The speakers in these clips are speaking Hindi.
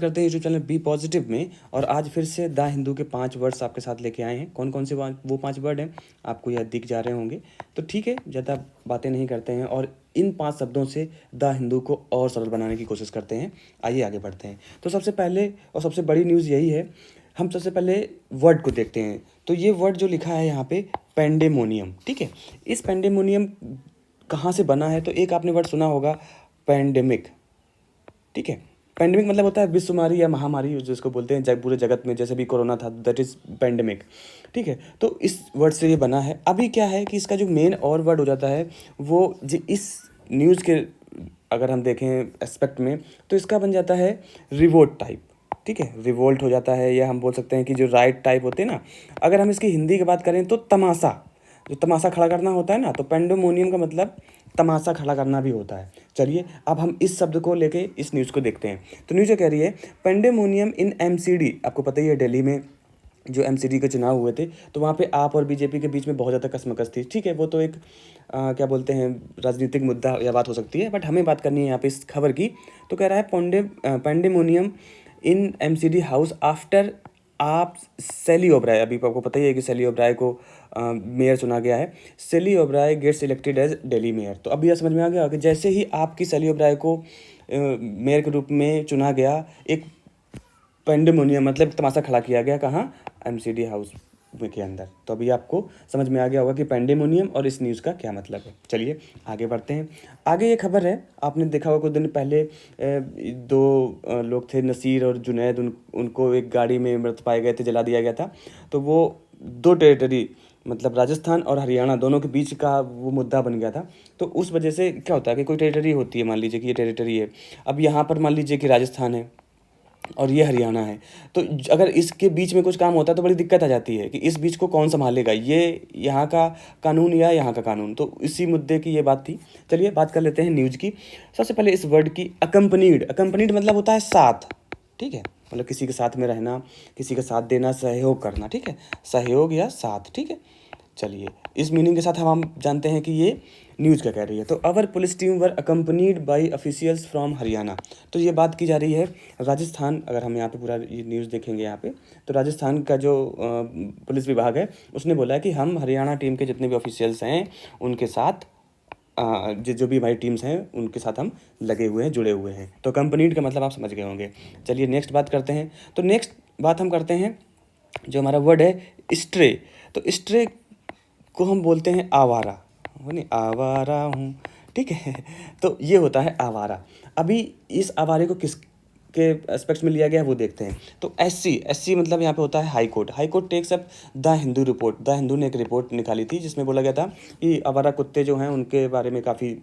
करते हैं यूट्यूब चैनल बी पॉजिटिव में। और आज फिर से द हिंदू के 5 वर्ड्स आपके साथ लेके आए हैं। कौन कौन से वो 5 वर्ड हैं आपको यह दिख जा रहे होंगे। तो ठीक है, ज़्यादा बातें नहीं करते हैं और इन 5 शब्दों से द हिंदू को और सरल बनाने की कोशिश करते हैं। आइए आगे बढ़ते हैं। तो सबसे पहले और सबसे बड़ी न्यूज़ यही है, हम सबसे पहले वर्ड को देखते हैं। तो ये वर्ड जो लिखा है यहाँ पे, पेंडेमोनियम। ठीक है, इस पेंडेमोनियम कहाँ से बना है? तो एक आपने वर्ड सुना होगा, पैंडेमिक। ठीक है, पैंडेमिक मतलब होता है विश्वमारी या महामारी जिसको बोलते हैं पूरे जगत में, जैसे भी कोरोना था, दैट इज़ पैंडेमिक। ठीक है, तो इस वर्ड से ये बना है। अभी क्या है कि इसका जो मेन और वर्ड हो जाता है वो इस न्यूज़ के अगर हम देखें एस्पेक्ट में, तो इसका बन जाता है रिवोल्ट टाइप। ठीक है, रिवोल्ट हो जाता है, या हम बोल सकते हैं कि जो राइट टाइप होते हैं ना। अगर हम इसकी हिंदी की बात करें तो तमाशा, जो तमाशा खड़ा करना होता है ना, तो पेंडेमोनियम का मतलब तमाशा खड़ा करना भी होता है। चलिए अब हम इस शब्द को लेके इस न्यूज़ को देखते हैं। तो न्यूज़ कह रही है, पेंडेमोनियम इन एमसीडी। आपको पता ही है दिल्ली में जो एमसीडी के चुनाव हुए थे, तो वहाँ पे आप और बीजेपी के बीच में बहुत ज़्यादा कसमकस थी। ठीक है, वो तो एक क्या बोलते हैं, राजनीतिक मुद्दा या बात हो सकती है, बट हमें बात करनी है यहाँ पे इस खबर की। तो कह रहा है पेंडेमोनियम इन एमसीडी हाउस आफ्टर आप सेली ओबराय। अभी आपको पता ही है कि सेली ओबराय को मेयर चुना गया है। Shelly Oberoi gets elected as Delhi mayor. तो अभी यह समझ में आ गया कि जैसे ही आपकी सेली ओबराय को मेयर के रूप में चुना गया, एक पेंडेमोनियम मतलब तमाशा खड़ा किया गया। कहाँ? एमसीडी हाउस के अंदर। तो अभी आपको समझ में आ गया होगा कि पेंडेमोनियम और इस न्यूज़ का क्या मतलब है। चलिए आगे बढ़ते हैं। आगे ये खबर है, आपने देखा होगा कुछ दिन पहले दो लोग थे, नसीर और जुनैद, उनको एक गाड़ी में मृत पाए गए थे, जला दिया गया था। तो वो दो टेरिटरी मतलब राजस्थान और हरियाणा दोनों के बीच का वो मुद्दा बन गया था। तो उस वजह से क्या होता है कि कोई टेरिटरी होती है, मान लीजिए कि ये टेरिटरी है, अब यहाँ पर मान लीजिए कि राजस्थान है और ये हरियाणा है। तो अगर इसके बीच में कुछ काम होता है तो बड़ी दिक्कत आ जाती है कि इस बीच को कौन संभालेगा, ये यहाँ का कानून या यहाँ का कानून। तो इसी मुद्दे की ये बात थी। चलिए बात कर लेते हैं न्यूज़ की। सबसे पहले इस वर्ड की अकम्पनीड। अकम्पनीड मतलब होता है साथ। ठीक है, मतलब किसी के साथ में रहना, किसी का साथ देना, सहयोग करना। ठीक है, सहयोग या साथ। ठीक है, चलिए इस मीनिंग के साथ हम जानते हैं कि ये न्यूज़ क्या कह रही है। तो our police team were accompanied by officials from Haryana. तो ये बात की जा रही है राजस्थान। अगर हम यहाँ पे पूरा ये न्यूज़ देखेंगे यहाँ पे, तो राजस्थान का जो पुलिस विभाग है उसने बोला है कि हम हरियाणा टीम के जितने भी ऑफिशियल्स हैं उनके साथ जो भी हमारी टीम्स हैं उनके साथ हम लगे हुए हैं, जुड़े हुए हैं। तो कंपनीड का मतलब आप समझ गए होंगे। चलिए नेक्स्ट बात करते हैं। तो नेक्स्ट बात हम करते हैं, जो हमारा वर्ड है स्ट्रे। तो स्ट्रे को हम बोलते हैं आवारा। हो नहीं, आवारा हूँ। ठीक है, तो ये होता है आवारा। अभी इस आवारे को किस के एस्पेक्ट्स में लिया गया है वो देखते हैं। तो एससी मतलब यहाँ पे होता है high court. High court takes up the Hindu report. The Hindu ने एक रिपोर्ट निकाली थी जिसमें बोला गया था कि आवारा कुत्ते जो हैं उनके बारे में काफ़ी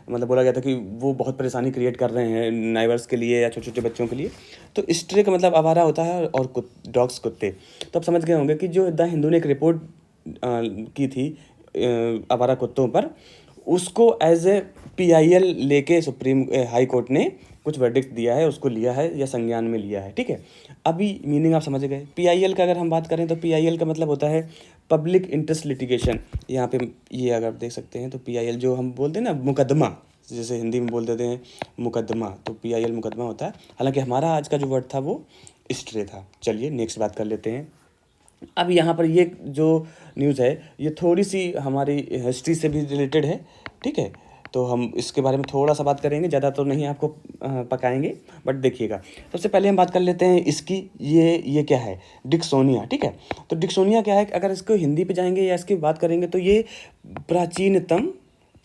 मतलब बोला गया था कि वो बहुत परेशानी क्रिएट कर रहे हैं नाइबर्स के लिए या छोटे छोटे बच्चों के लिए। तो स्ट्रे का मतलब आवारा होता है और डॉग्स कुत्ते। तो आप समझ गए होंगे कि जो द हिंदू ने एक रिपोर्ट की थी आवारा कुत्तों पर, उसको एज ए पीआईएल लेके सुप्रीम हाई कोर्ट ने कुछ वर्डिक्ट दिया है, उसको लिया है या संज्ञान में लिया है। ठीक है, अभी मीनिंग आप समझ गए। पीआईएल का अगर हम बात करें तो पीआईएल का मतलब होता है पब्लिक इंटरेस्ट लिटिगेशन। यहाँ पे ये अगर आप देख सकते हैं तो पीआईएल जो हम बोलते हैं ना मुकदमा, जैसे हिंदी में बोल देते हैं मुकदमा, तो पीआईएल मुकदमा होता है। हालांकि हमारा आज का जो वर्ड था वो स्ट्रे था। चलिए नेक्स्ट बात कर लेते हैं। अब यहाँ पर ये जो न्यूज़ है ये थोड़ी सी हमारी हिस्ट्री से भी रिलेटेड है। ठीक है, तो हम इसके बारे में थोड़ा सा बात करेंगे, ज़्यादा तो नहीं आपको पकाएंगे, बट देखिएगा। सबसे पहले हम बात कर लेते हैं इसकी, ये क्या है, डिक्सोनिया। ठीक है, तो डिक्सोनिया क्या है, अगर इसको हिंदी पे जाएंगे या इसकी बात करेंगे तो ये प्राचीनतम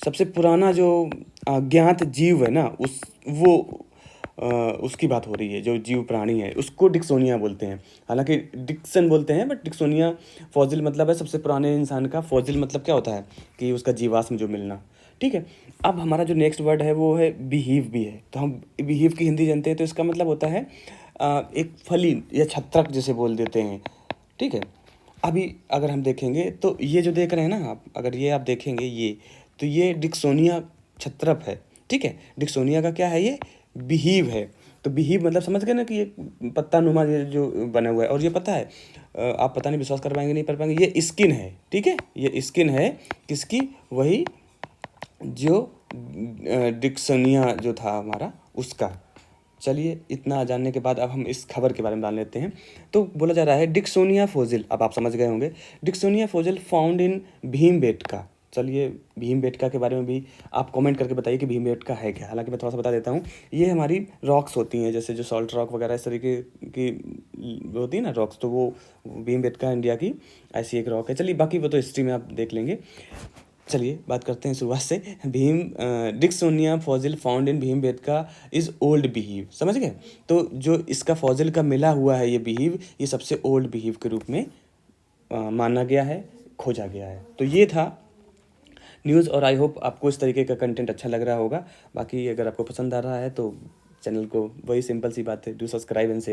सबसे पुराना जो ज्ञात जीव है ना उसकी बात हो रही है। जो जीव प्राणी है उसको डिक्सोनिया बोलते हैं। हालांकि डिक्सन बोलते हैं, बट डिक्सोनिया फॉसिल मतलब है सबसे पुराने इंसान का। फॉसिल मतलब क्या होता है कि उसका जीवाश्म जो मिलना। ठीक है, अब हमारा जो नेक्स्ट वर्ड है वो है बिहीव भी है। तो हम बिहीव की हिंदी जानते हैं, तो इसका मतलब होता है एक फली या छत्रक जिसे बोल देते हैं। ठीक है, अभी अगर हम देखेंगे तो ये जो देख रहे हैं ना आप, अगर ये आप देखेंगे ये, तो ये डिक्सोनिया छत्रप है। ठीक है, डिक्सोनिया का क्या है, ये बिहीव है। तो बिहीव मतलब समझ गए ना कि ये पत्ता नुमा ये जो बना हुआ है। और ये पता है आप पता नहीं विश्वास कर पाएंगे नहीं कर पाएंगे, ये स्किन है। ठीक है, ये स्किन है किसकी, वही जो डिक्सोनिया जो था हमारा उसका। चलिए इतना जानने के बाद अब हम इस खबर के बारे में जान लेते हैं। तो बोला जा रहा है डिक्सोनिया फोजिल, अब आप समझ गए होंगे, डिक्सोनिया फोजिल फाउंड इन भीमबेटका। चलिए भीमबेटका के बारे में भी आप कमेंट करके बताइए कि भीमबेटका है क्या। हालांकि मैं थोड़ा सा बता देता हूँ, ये हमारी रॉक्स होती हैं, जैसे जो सॉल्ट रॉक वगैरह इस तरीके की होती है ना रॉक्स, तो वो भीमबेटका इंडिया की ऐसी एक रॉक है। चलिए बाकी वो तो हिस्ट्री में आप देख लेंगे। चलिए बात करते हैं शुरुआत से। Dicksonia fossil found in Bhimbetka is old बिहीव, समझ गए। तो जो इसका फॉजिल का मिला हुआ है ये बिहीव, ये सबसे ओल्ड बिहीव के रूप में माना गया है, खोजा गया है। तो ये था न्यूज़, और आई होप आपको इस तरीके का कंटेंट अच्छा लग रहा होगा। बाकी अगर आपको पसंद आ रहा है तो चैनल को, वही सिंपल सी बात है, डू सब्सक्राइब एंड शेयर।